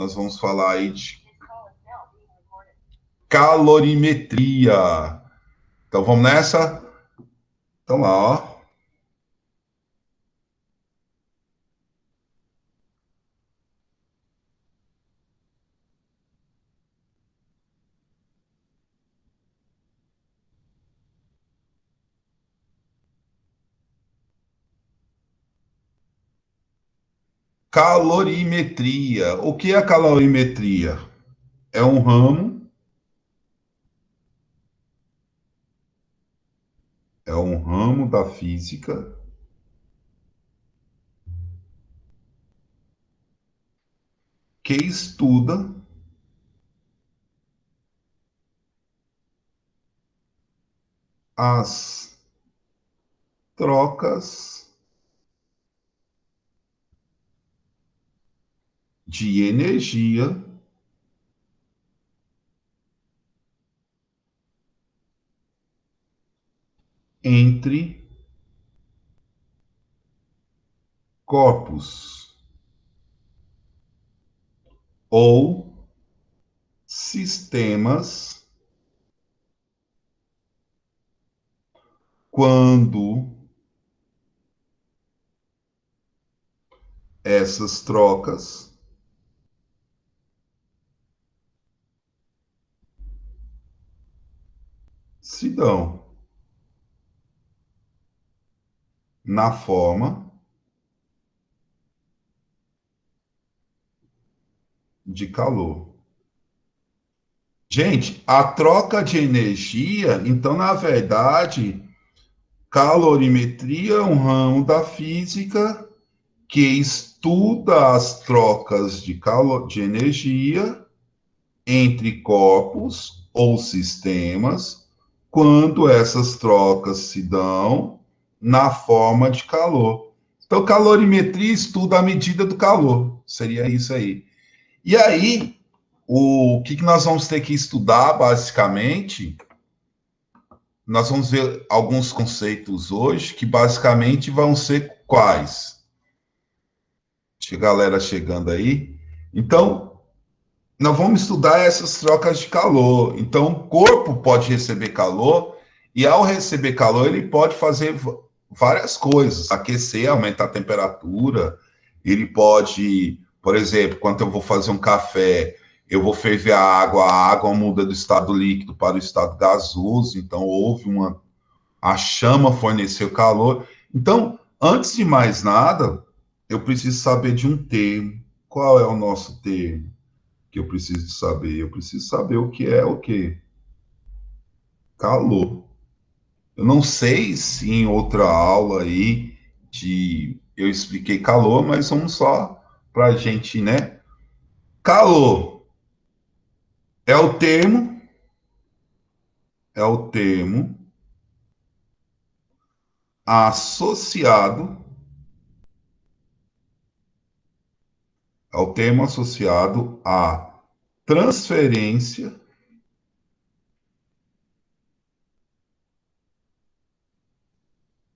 Nós vamos falar aí de calorimetria. Então vamos nessa? Então lá, ó. Calorimetria. O que é calorimetria? É um ramo da física que estuda as trocas de energia entre corpos ou sistemas quando essas trocas se dão na forma de calor. Gente, a troca de energia, então, na verdade, calorimetria é um ramo da física que estuda as trocas de energia entre corpos ou sistemas quando essas trocas se dão na forma de calor. Então, calorimetria estuda a medida do calor. Seria isso aí. E aí, o que nós vamos ter que estudar, basicamente, nós vamos ver alguns conceitos hoje que basicamente vão ser quais? Deixa a galera chegando aí. Então, nós vamos estudar essas trocas de calor. Então, o corpo pode receber calor e, ao receber calor, ele pode fazer várias coisas: aquecer, aumentar a temperatura. Ele pode, por exemplo, quando eu vou fazer um café, eu vou ferver a água muda do estado líquido para o estado gasoso. Então, houve uma. A chama forneceu calor. Então, antes de mais nada, eu preciso saber de um termo. Qual é o nosso termo? Que eu preciso saber. Eu preciso saber o que é o quê? Calor. Eu não sei se em outra aula aí eu expliquei calor, mas vamos só para a gente, né? Calor é o termo, é o termo associado, é o termo associado à transferência,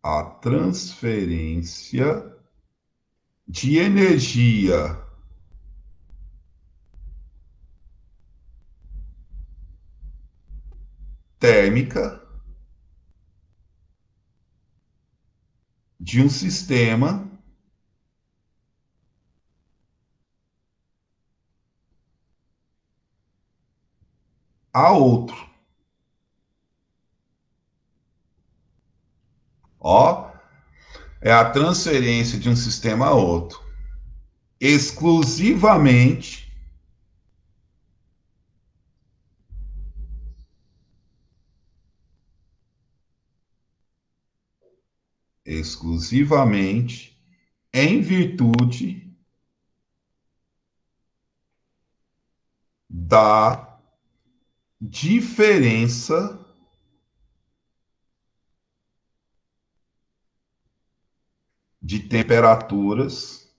à transferência de energia térmica de um sistema a outro. Ó, é a transferência de um sistema a outro, exclusivamente, exclusivamente em virtude da diferença de temperaturas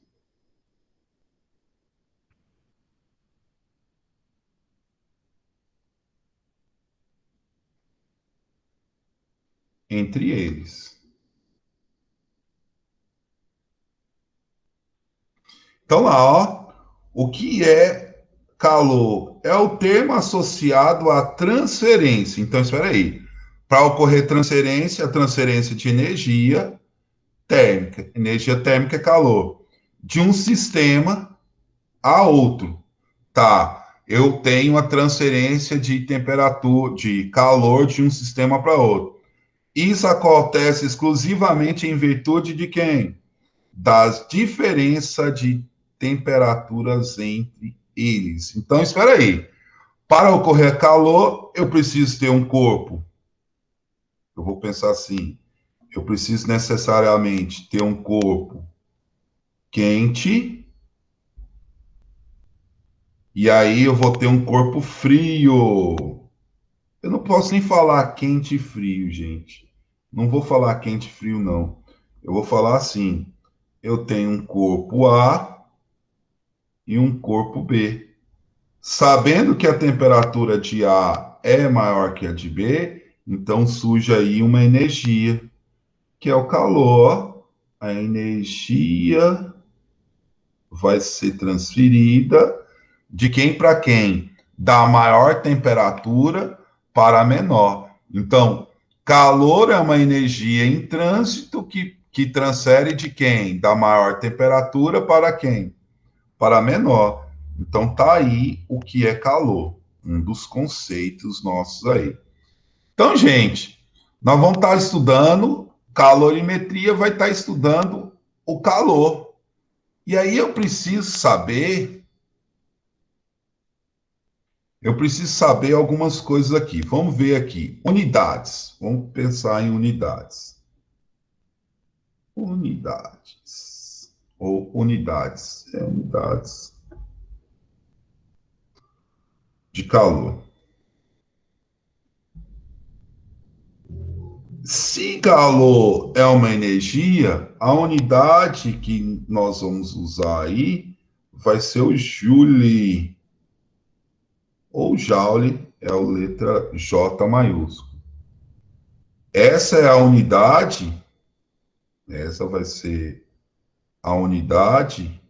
entre eles. Então lá, ó, o que é calor é o termo associado à transferência. Então, espera aí. Para ocorrer transferência, a transferência de energia térmica. Energia térmica é calor. De um sistema a outro. Tá. Eu tenho a transferência de temperatura, de calor de um sistema para outro. Isso acontece exclusivamente em virtude de quem? Das diferenças de temperaturas entre eles. Então, espera aí. Para ocorrer calor, eu preciso ter um corpo. Eu vou pensar assim. Eu preciso necessariamente ter um corpo quente, e aí eu vou ter um corpo frio. Eu não posso nem falar quente e frio, gente. Não vou falar quente e frio, não. Eu vou falar assim: eu tenho um corpo A e um corpo B. Sabendo que a temperatura de A é maior que a de B, então surge aí uma energia, que é o calor. A energia vai ser transferida de quem para quem? Da maior temperatura para a menor. Então, calor é uma energia em trânsito que transfere de quem? Da maior temperatura para quem? Para a menor. Então, tá aí o que é calor, um dos conceitos nossos aí. Então, gente, nós vamos estar estudando calorimetria, vai estar estudando o calor. E aí eu preciso saber algumas coisas aqui. Vamos ver aqui. Unidades. Vamos pensar em unidades. Unidades. Ou unidades. Unidades de calor. Se calor é uma energia, a unidade que nós vamos usar aí vai ser o Joule. Ou Joule, é a letra J maiúsculo. Essa é a unidade, essa vai ser a unidade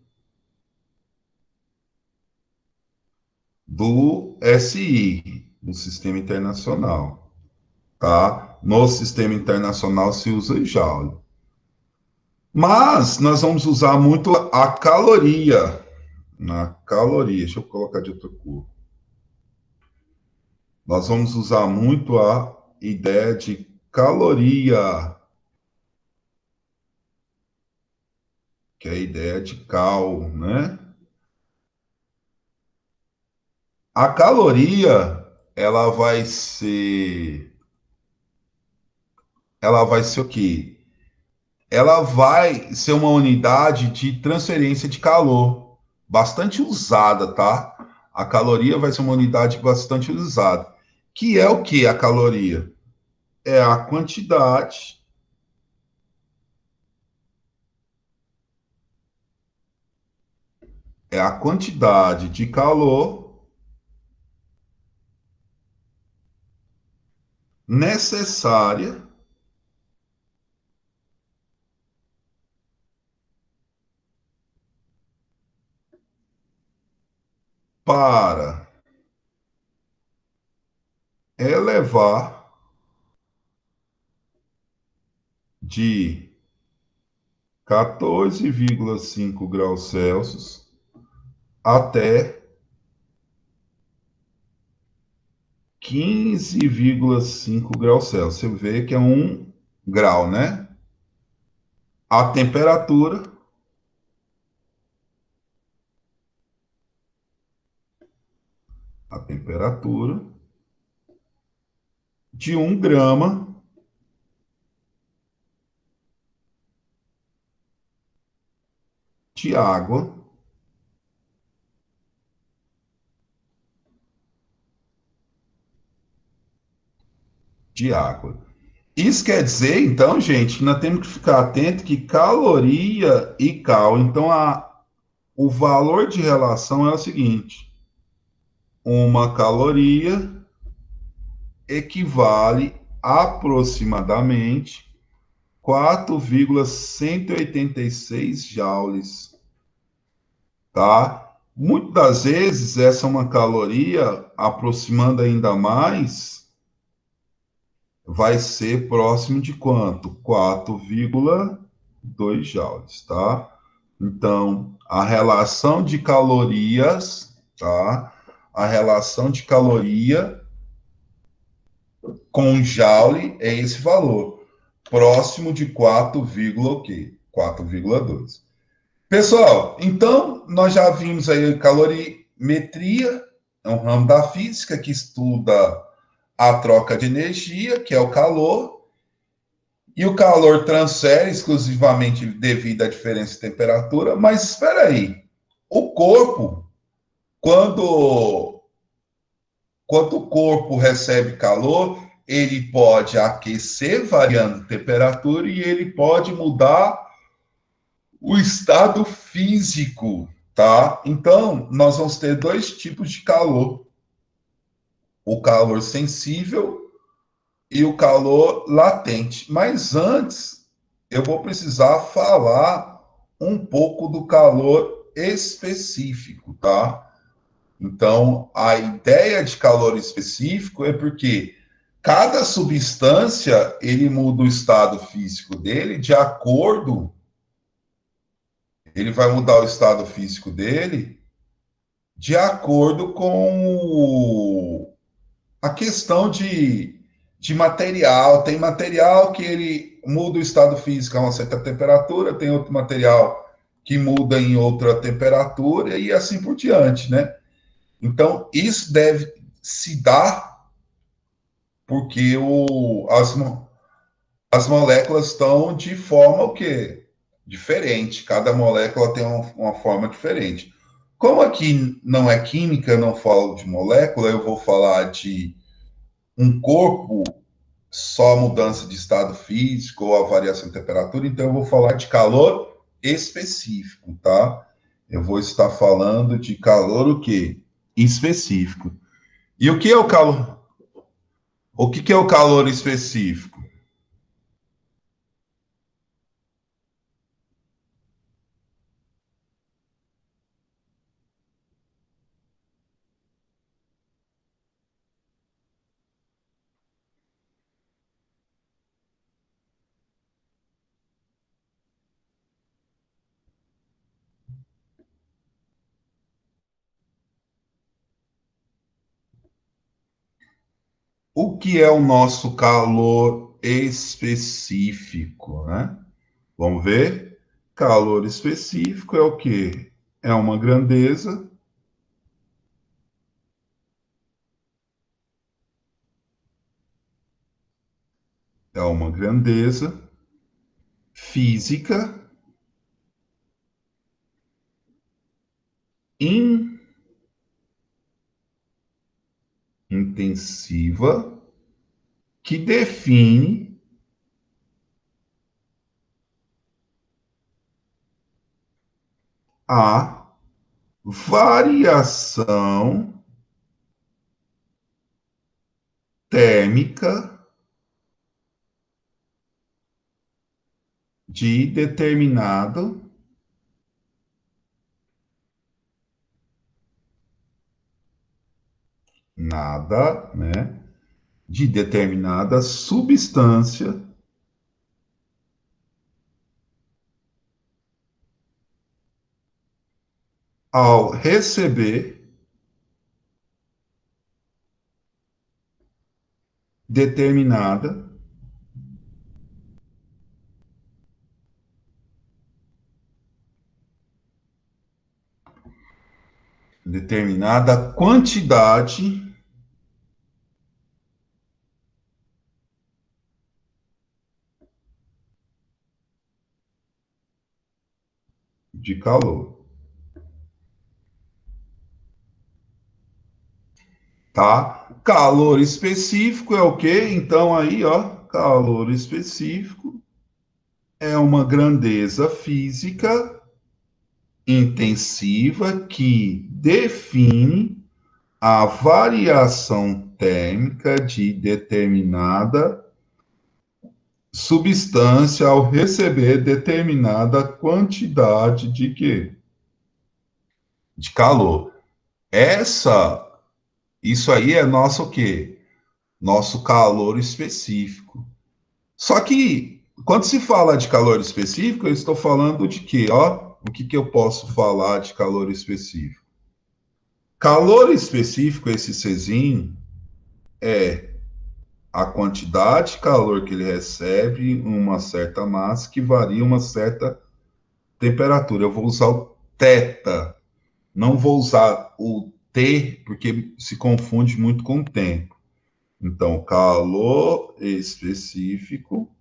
do SI, do Sistema Internacional, tá? No Sistema Internacional se usa Joule. Mas nós vamos usar muito a caloria. Na caloria, deixa eu colocar de outra cor. Nós vamos usar muito a ideia de caloria, que é a ideia de cal, né? A caloria, ela vai ser o quê? Ela vai ser uma unidade de transferência de calor, bastante usada, tá? A caloria vai ser uma unidade bastante usada. Que é o que a caloria? É a quantidade de calor necessária para elevar de 14,5 graus Celsius até 15,5 graus Celsius. Você vê que é 1 grau, né? A temperatura a temperatura de 1 grama de água Isso quer dizer, então, gente, que nós temos que ficar atento que caloria e cal, então o valor de relação é o seguinte: uma caloria equivale aproximadamente 4,186 joules, tá? Muitas das vezes, essa é uma caloria, aproximando ainda mais, vai ser próximo de quanto? 4,2 joules, tá? Então, a relação de calorias, tá? A relação de caloria com joule é esse valor, próximo de 4, o quê? 4,2. Pessoal, então nós já vimos aí a calorimetria, é um ramo da física que estuda a troca de energia, que é o calor, e o calor transfere exclusivamente devido à diferença de temperatura, mas espera aí, o corpo, quando, quando o corpo recebe calor, ele pode aquecer variando a temperatura e ele pode mudar o estado físico, tá? Então, nós vamos ter dois tipos de calor: o calor sensível e o calor latente. Mas antes, eu vou precisar falar um pouco do calor específico, tá? Então, a ideia de calor específico é porque cada substância ele muda o estado físico dele de acordo, ele vai mudar o estado físico dele de acordo com a questão de material. Tem material que ele muda o estado físico a uma certa temperatura, tem outro material que muda em outra temperatura e assim por diante, né? Então, isso deve se dar porque as moléculas estão de forma o quê? Diferente. Cada molécula tem uma forma diferente. Como aqui não é química, eu não falo de molécula, eu vou falar de um corpo, só mudança de estado físico ou a variação de temperatura, então eu vou falar de calor específico, tá? Eu vou estar falando de calor o quê? Específico. E o que é o calor? O que é o calor específico? O que é o nosso calor específico, né? Vamos ver? Calor específico é o quê? É uma grandeza, é uma grandeza física intensiva que define a variação térmica de né, de determinada substância ao receber determinada determinada quantidade de calor, tá? Calor específico é o quê? Então aí, ó, calor específico é uma grandeza física intensiva que define a variação térmica de determinada substância ao receber determinada quantidade de quê? de calor. Isso aí é nosso o quê? Nosso calor específico. Só que, quando se fala de calor específico, eu estou falando de quê? Ó, o que, que eu posso falar de calor específico? Calor específico, esse Czinho, é a quantidade de calor que ele recebe em uma certa massa que varia uma certa temperatura. Eu vou usar o θ, não vou usar o T, porque se confunde muito com o tempo. Então, calor específico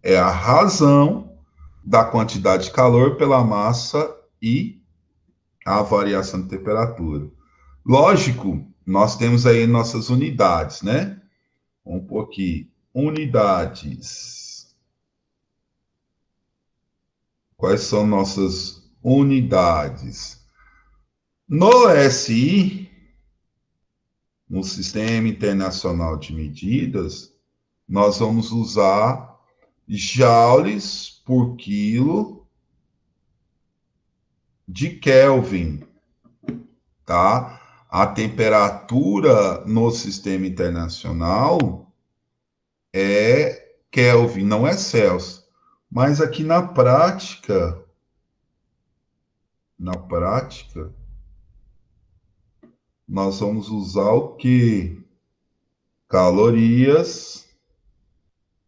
é a razão da quantidade de calor pela massa e a variação de temperatura. Lógico, nós temos aí nossas unidades, né? Vamos pôr aqui, unidades. Quais são nossas unidades? No SI, no Sistema Internacional de Medidas, nós vamos usar joules por quilo de Kelvin, tá? A temperatura no Sistema Internacional é Kelvin, não é Celsius. Mas aqui na prática, nós vamos usar o que? Calorias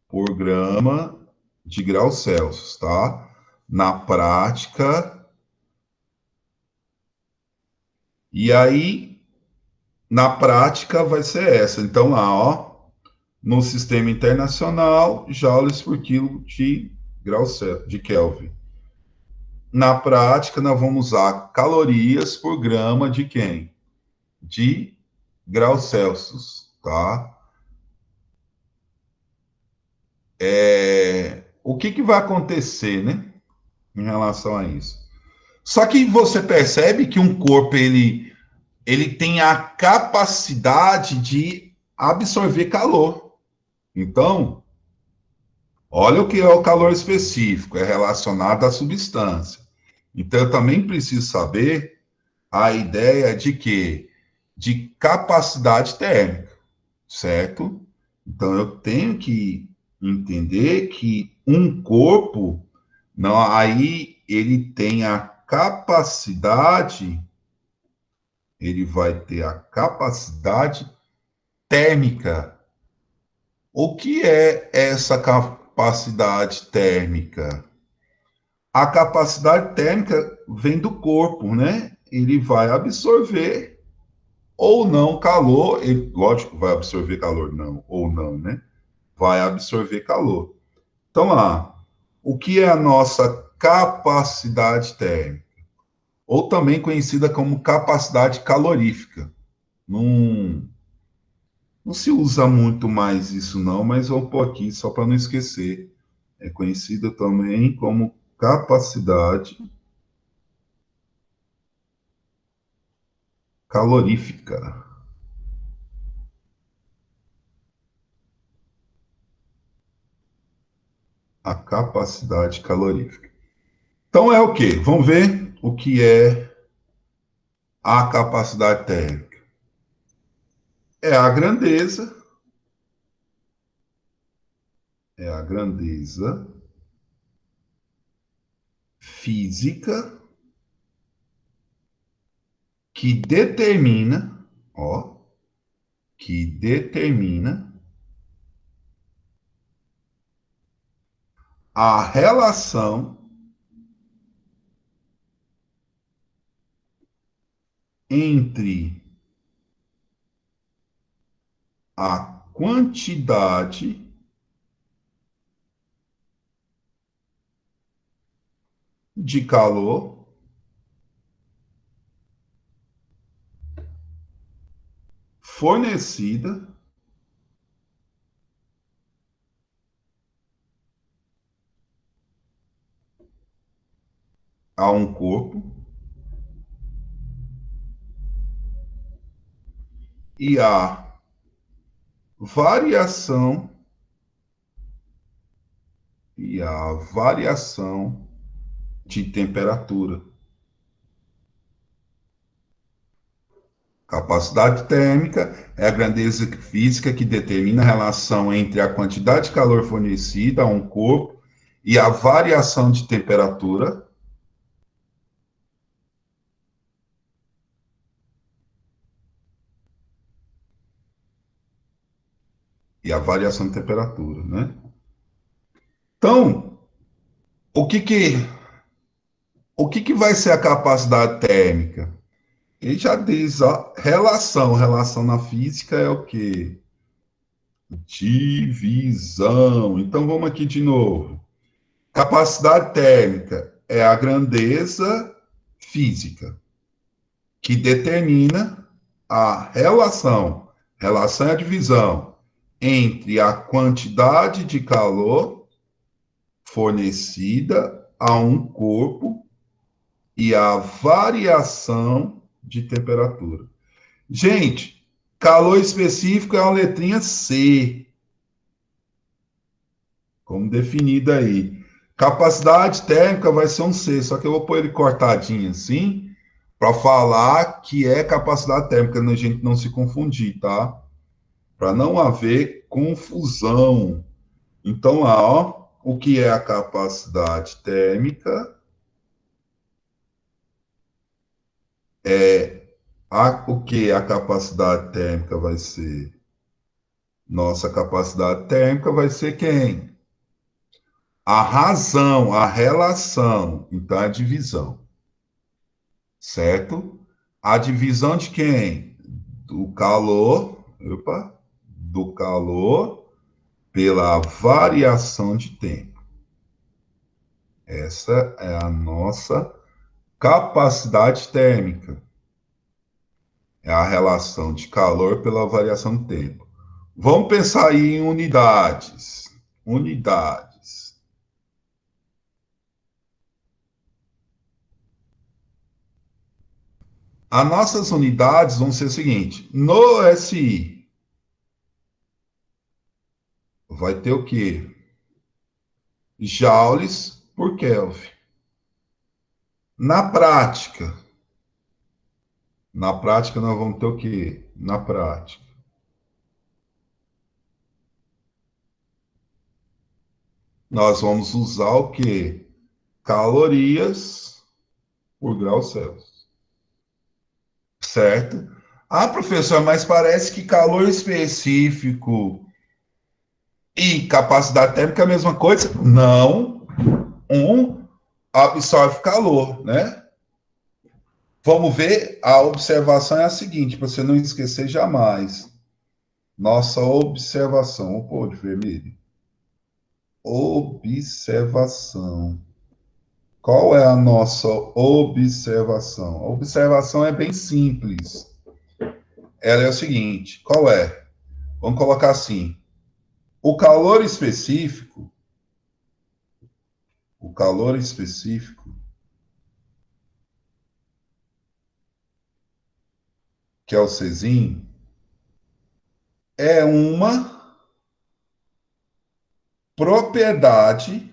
por grama de graus Celsius, tá? Na prática, e aí, na prática vai ser essa. Então, lá, ó, no sistema internacional, joules por quilo de graus de Kelvin. Na prática, nós vamos usar calorias por grama de quem? De graus Celsius, tá? O que, que vai acontecer, né, em relação a isso? Só que você percebe que um corpo ele tem a capacidade de absorver calor. Então, olha o que é o calor específico, é relacionado à substância. Então, eu também preciso saber a ideia de quê? De capacidade térmica, certo? Então, eu tenho que entender que um corpo, não, aí ele tem a capacidade, ele vai ter a capacidade térmica. O que é essa capacidade térmica? A capacidade térmica vem do corpo, né? Ele vai absorver ou não calor, ele, lógico, vai absorver calor, não, ou não, né? Vai absorver calor. Então, lá, o que é a nossa capacidade térmica? Ou também conhecida como capacidade calorífica. Não, não se usa muito mais isso, não, mas vou pôr aqui só para não esquecer. É conhecida também como capacidade calorífica. A capacidade calorífica. Então é o quê? Vamos ver o que é a capacidade térmica. É a grandeza física que determina, ó, que determina a relação entre a quantidade de calor fornecida a um corpo e a variação variação de temperatura. Capacidade térmica é a grandeza física que determina a relação entre a quantidade de calor fornecida a um corpo e a variação de temperatura. E a variação de temperatura, né? Então, o que que, o que que vai ser a capacidade térmica? Ele já diz, ó, relação. Relação na física é o quê? Divisão. Então, vamos aqui de novo. Capacidade térmica é a grandeza física que determina a relação, relação é a divisão, entre a quantidade de calor fornecida a um corpo e a variação de temperatura. Gente, calor específico é uma letrinha C, como definida aí. Capacidade térmica vai ser um C, só que eu vou pôr ele cortadinho assim, para falar que é capacidade térmica, a gente não se confundir, tá? Para não haver confusão. Então, lá, ó, o que é a capacidade térmica é o que a capacidade térmica vai ser? Nossa capacidade térmica vai ser quem? A razão, a relação, então a divisão, certo? A divisão de quem? Do calor, opa, do calor pela variação de tempo. Essa é a nossa capacidade térmica. É a relação de calor pela variação de tempo. Vamos pensar aí em unidades. Unidades. As nossas unidades vão ser o seguinte: no SI vai ter o quê? Joules por Kelvin. Na prática nós vamos ter o quê? Na prática, nós vamos usar o quê? Calorias por grau Celsius. Certo? Ah, professor, mas parece que calor específico e capacidade térmica é a mesma coisa? Não. Um absorve calor, né? Vamos ver, a observação é a seguinte, para você não esquecer jamais. Nossa observação, vou pôr de vermelho. Observação. Qual é a nossa observação? A observação é bem simples. Ela é o seguinte, qual é? Vamos colocar assim, o calor específico, que é o Czinho, é uma propriedade,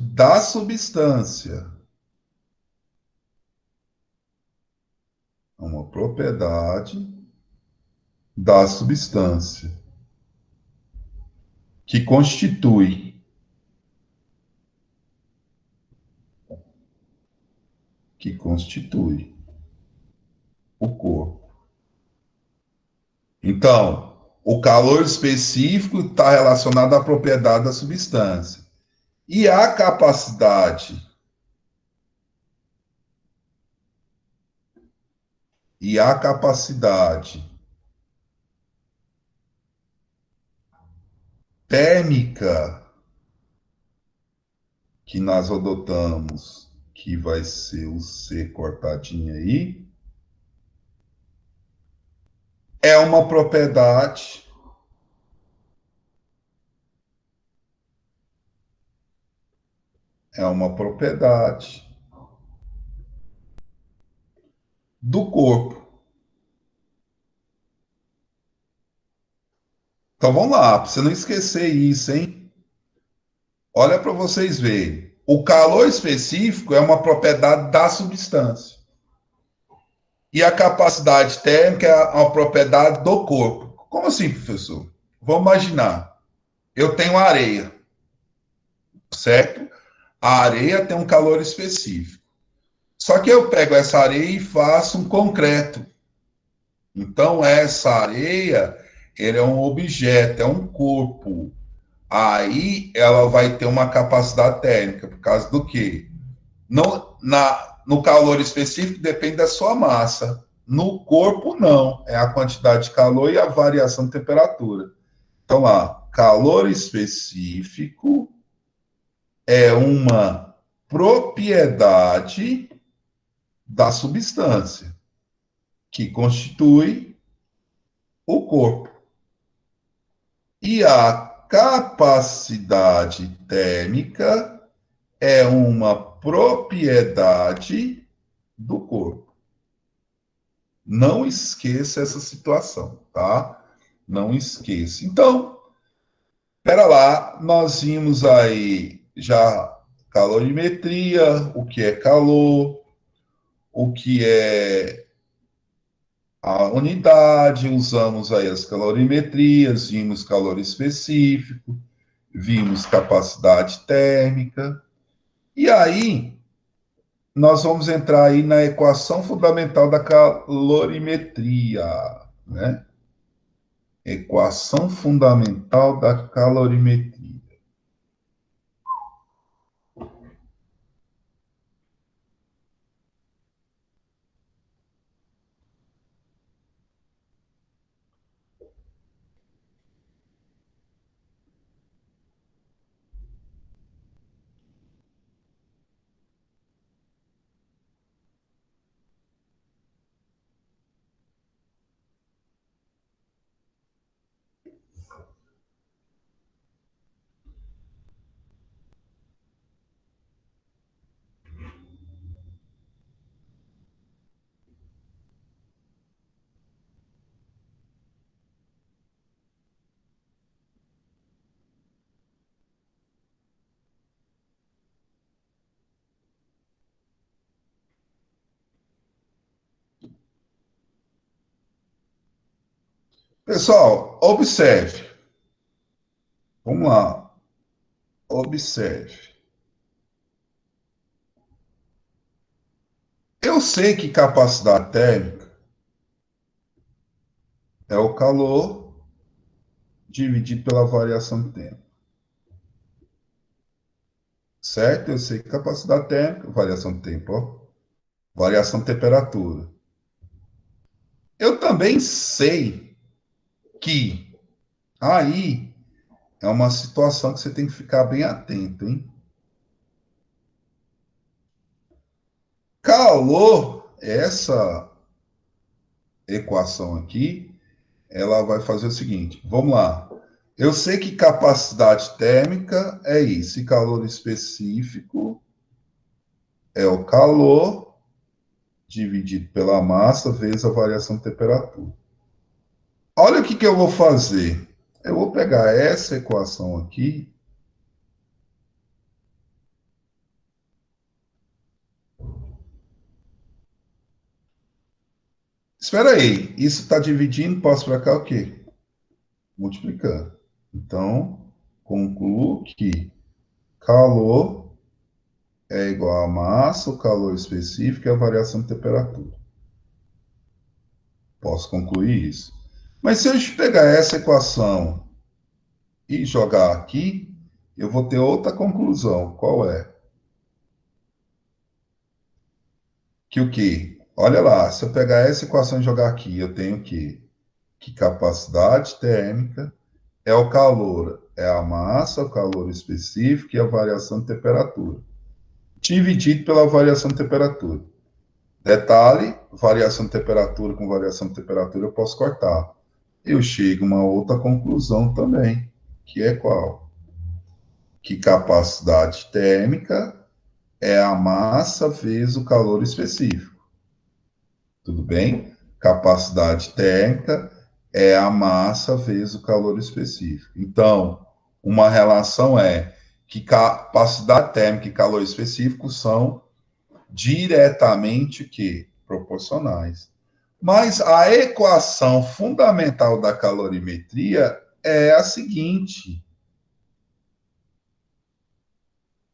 da substância. É uma propriedade da substância que constitui o corpo. Então, o calor específico está relacionado à propriedade da substância. E a capacidade térmica que nós adotamos, que vai ser o C cortadinho aí, é uma propriedade do corpo. Então vamos lá, para você não esquecer isso, hein? Olha para vocês verem. O calor específico é uma propriedade da substância. E a capacidade térmica é uma propriedade do corpo. Como assim, professor? Vamos imaginar. Eu tenho areia, certo? A areia tem um calor específico. Só que eu pego essa areia e faço um concreto. Então, essa areia, ele é um objeto, é um corpo. Aí, ela vai ter uma capacidade térmica, por causa do quê? No calor específico, depende da sua massa. No corpo, não. É a quantidade de calor e a variação de temperatura. Então, lá, calor específico é uma propriedade da substância que constitui o corpo. E a capacidade térmica é uma propriedade do corpo. Não esqueça essa situação, tá? Não esqueça. Então, espera lá, nós vimos aí já calorimetria, o que é calor, o que é a unidade, usamos aí as calorimetrias, vimos calor específico, vimos capacidade térmica, e aí nós vamos entrar aí na equação fundamental da calorimetria, né? Equação fundamental da calorimetria. Pessoal, observe. Vamos lá. Observe. Eu sei que capacidade térmica é o calor dividido pela variação de tempo. Certo? Eu sei que capacidade térmica, variação de tempo, ó, variação de temperatura. Eu também sei que aí é uma situação que você tem que ficar bem atento, hein? Calor, essa equação aqui, ela vai fazer o seguinte: vamos lá. Eu sei que capacidade térmica é isso, e calor específico é o calor dividido pela massa vezes a variação de temperatura. Olha o que eu vou fazer. Eu vou pegar essa equação aqui. Espera aí, isso está dividindo, posso para cá o quê? Multiplicando. Então, concluo que calor é igual a massa, o calor específico e a variação de temperatura. Posso concluir isso. Mas se eu pegar essa equação e jogar aqui, eu vou ter outra conclusão. Qual é? Que o quê? Olha lá, se eu pegar essa equação e jogar aqui, eu tenho que capacidade térmica é o calor, é a massa, o calor específico e a variação de temperatura, dividido pela variação de temperatura. Detalhe, variação de temperatura com variação de temperatura eu posso cortar. Eu chego a uma outra conclusão também, que é qual? Que capacidade térmica é a massa vezes o calor específico. Tudo bem? Capacidade térmica é a massa vezes o calor específico. Então, uma relação é que capacidade térmica e calor específico são diretamente que proporcionais. Mas a equação fundamental da calorimetria é a seguinte: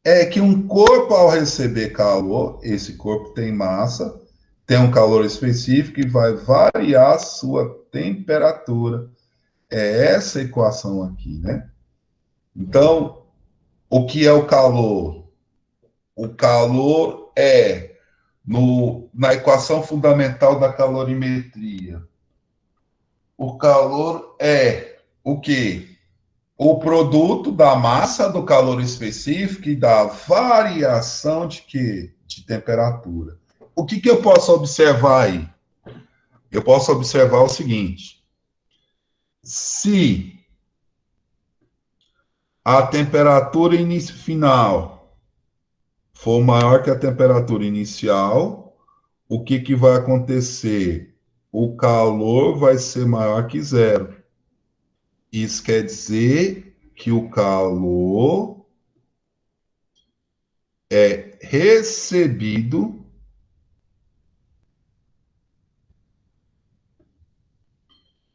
é que um corpo, ao receber calor, esse corpo tem massa, tem um calor específico e vai variar a sua temperatura. É essa equação aqui, né? Então, o que é o calor? O calor é, na equação fundamental da calorimetria, o calor é o quê? O produto da massa do calor específico e da variação de quê? De temperatura. O que eu posso observar aí? Eu posso observar o seguinte: se a temperatura final for maior que a temperatura inicial, o que vai acontecer? O calor vai ser maior que zero. Isso quer dizer que o calor é recebido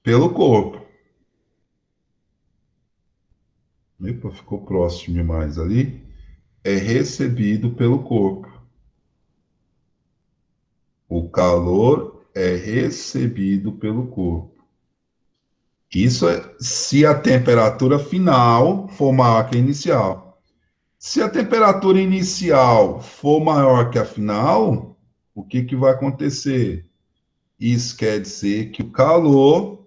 pelo corpo. Epa, ficou próximo demais ali. É recebido pelo corpo. O calor é recebido pelo corpo. Isso é se a temperatura final for maior que a inicial. Se a temperatura inicial for maior que a final, o que vai acontecer? Isso quer dizer que o calor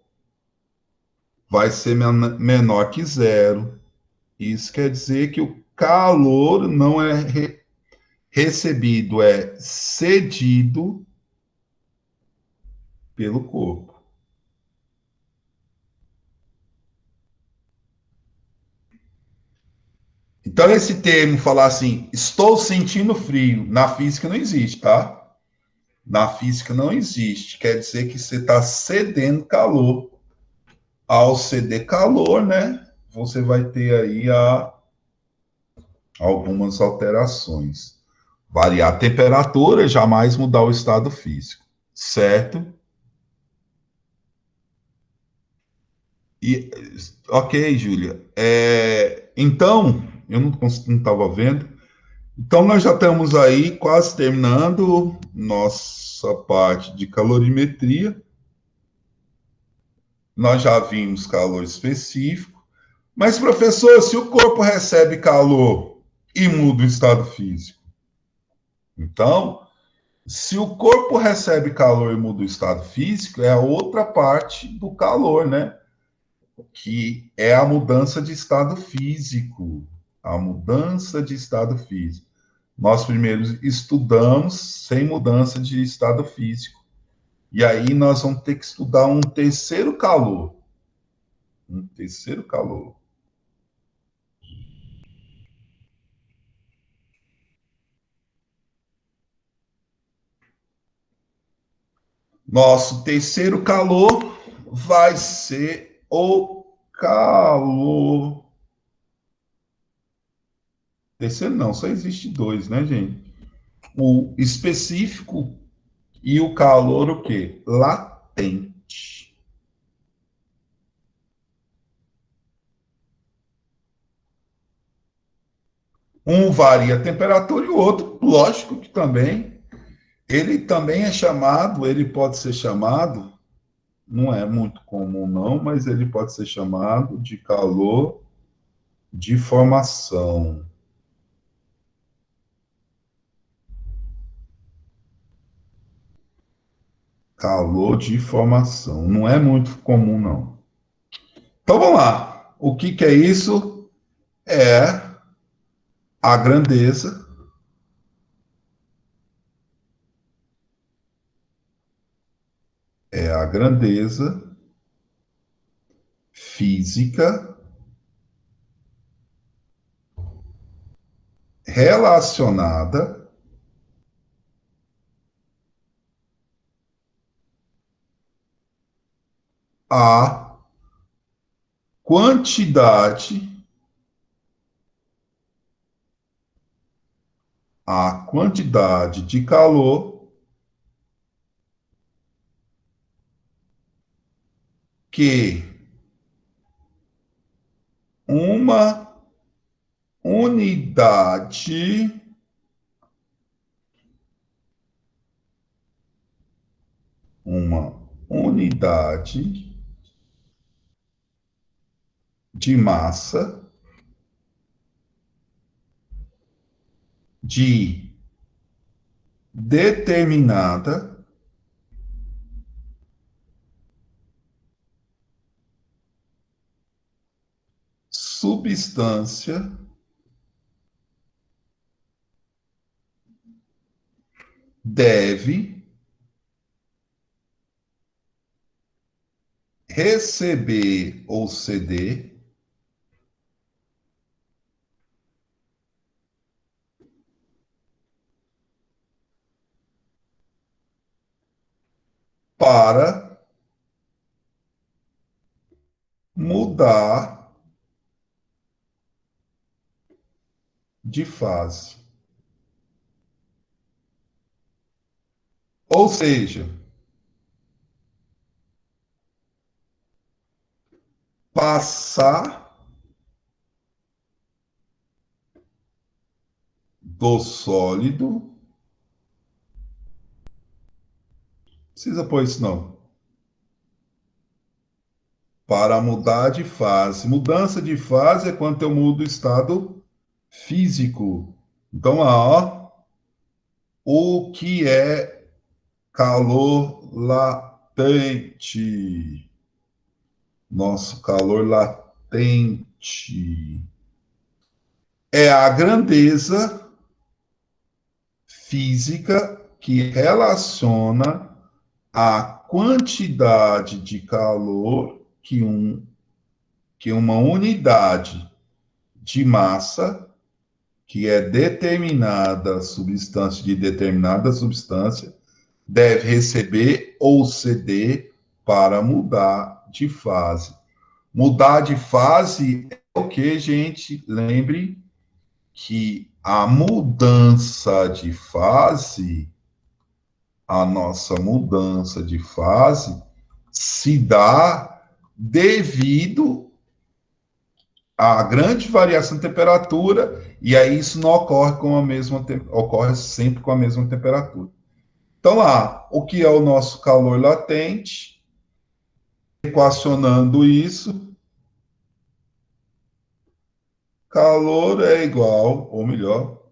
vai ser menor que zero. Isso quer dizer que o calor não é recebido, é cedido pelo corpo. Então, esse termo, falar assim, estou sentindo frio, na física não existe, tá? Na física não existe. Quer dizer que você está cedendo calor. Ao ceder calor, né? Você vai ter aí algumas alterações. Variar a temperatura, jamais mudar o estado físico, certo? E, ok, Júlia. Então, eu não estava vendo. Então, nós já estamos aí quase terminando nossa parte de calorimetria. Nós já vimos calor específico. Mas, professor, se o corpo recebe calor e muda o estado físico, então, se o corpo recebe calor e muda o estado físico, é a outra parte do calor, né? Que é a mudança de estado físico. A mudança de estado físico. Nós primeiro estudamos sem mudança de estado físico. E aí nós vamos ter que estudar um terceiro calor. Um terceiro calor. Nosso terceiro calor vai ser o calor. Terceiro não, só existe dois, né, gente? O específico e o calor o quê? Latente. Um varia a temperatura e o outro, lógico que também. Ele também é chamado, ele pode ser chamado, não é muito comum não, mas ele pode ser chamado de calor de formação. Calor de formação. Não é muito comum não. Então vamos lá. O que é isso? É a grandeza, é a grandeza física relacionada à quantidade a quantidade de calor que uma unidade uma unidade de massa de determinada substância deve receber ou ceder para mudar de fase. Ou seja, passar do sólido. Precisa pôr isso não. Para mudar de fase. Mudança de fase é quando eu mudo o estado físico. Então, ó, o que é calor latente? Nosso calor latente é a grandeza física que relaciona a quantidade de calor que uma unidade de massa, que é determinada substância de determinada substância, deve receber ou ceder para mudar de fase. Mudar de fase é o que, gente? Lembre que a mudança de fase, a nossa mudança de fase, se dá devido à grande variação de temperatura, e aí isso não ocorre com a mesma ocorre sempre com a mesma temperatura. Então, lá, o que é o nosso calor latente? Equacionando isso, calor é igual, ou melhor,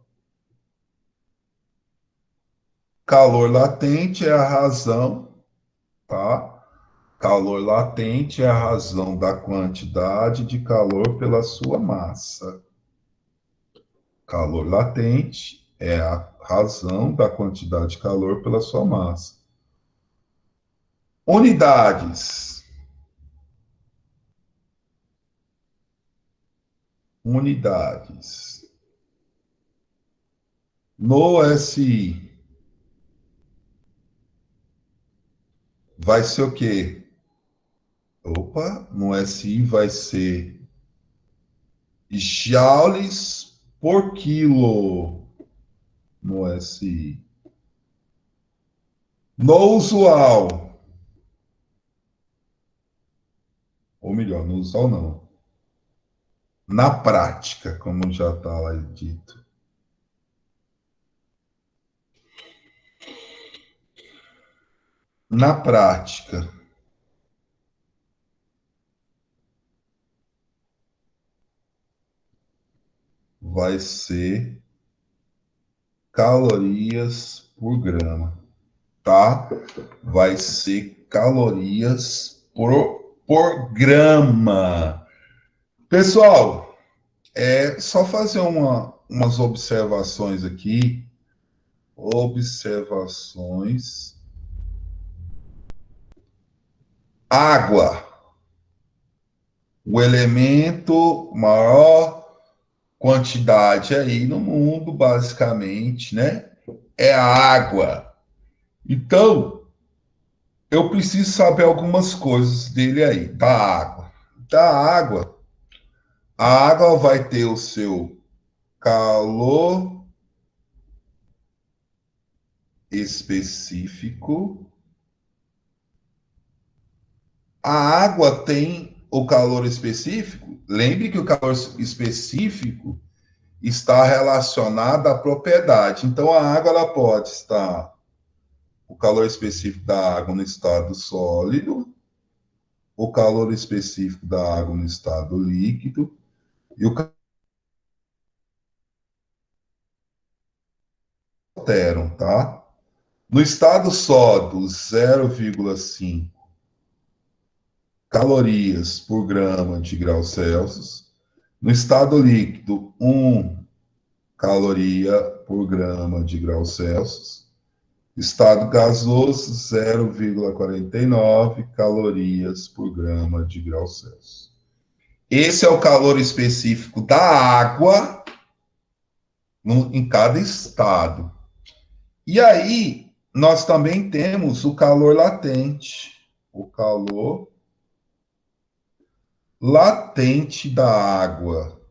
calor latente é a razão, tá? Calor latente é a razão da quantidade de calor pela sua massa. Calor latente é a razão da quantidade de calor pela sua massa. Unidades. Unidades. No SI vai ser o quê? Opa, no SI vai ser joules por quilo no SI. No usual, ou melhor, no usual não. Na prática, como já está lá dito. Na prática, vai ser calorias por grama, tá? Vai ser calorias por grama. Pessoal, é só fazer umas observações aqui. Observações. Água, o elemento maior quantidade aí no mundo, basicamente, né? É a água. Então, eu preciso saber algumas coisas dele aí, da água. Da água, a água vai ter o seu calor específico. A água tem o calor específico? Lembre que o calor específico está relacionado à propriedade. Então, a água ela pode estar, o calor específico da água no estado sólido, o calor específico da água no estado líquido, e o alteram, tá? No estado sólido, 0,5 calorias por grama de graus Celsius. No estado líquido, 1 caloria por grama de graus Celsius. Estado gasoso, 0,49 calorias por grama de graus Celsius. Esse é o calor específico da água em cada estado. E aí, nós também temos o calor latente. O calor latente da água.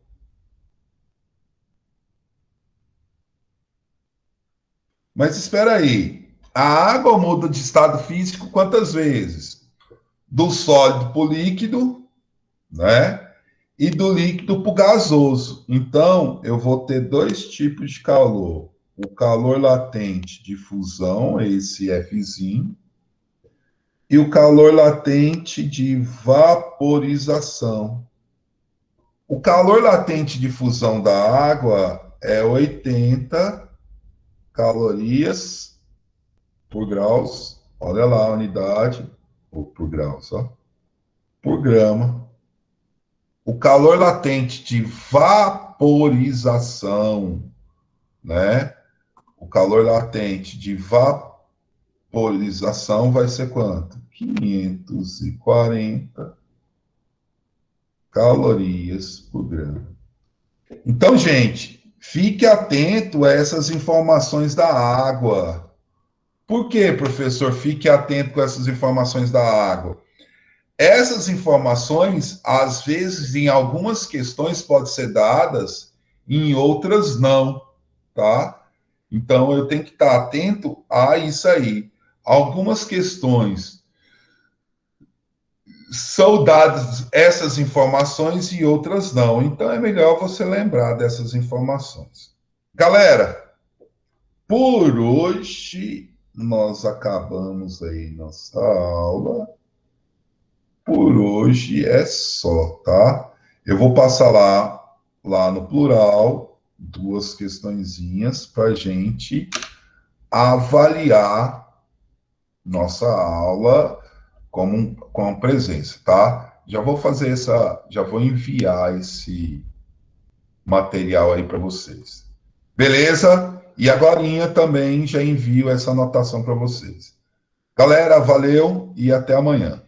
Mas espera aí, a água muda de estado físico quantas vezes? Do sólido para o líquido, né? E do líquido para o gasoso. Então, eu vou ter dois tipos de calor. O calor latente de fusão, esse Fzinho, e o calor latente de vaporização. O calor latente de fusão da água é 80 calorias por graus. Olha lá a unidade, ou por graus, ó, por grama. O calor latente de vaporização, né? O calor latente de vaporização vai ser quanto? 540 calorias por grama. Então, gente, fique atento a essas informações da água. Por que, professor, fique atento com essas informações da água? Essas informações, às vezes, em algumas questões, podem ser dadas, em outras não, tá? Então, eu tenho que estar atento a isso aí. Algumas questões são dadas essas informações e outras não. Então, é melhor você lembrar dessas informações. Galera, por hoje, nós acabamos aí nossa aula. Por hoje é só, tá? Eu vou passar lá no plural, duas questõezinhas para gente avaliar nossa aula com a presença, tá? Já vou fazer já vou enviar esse material aí para vocês. Beleza? E agorinha também já envio essa anotação para vocês. Galera, valeu e até amanhã.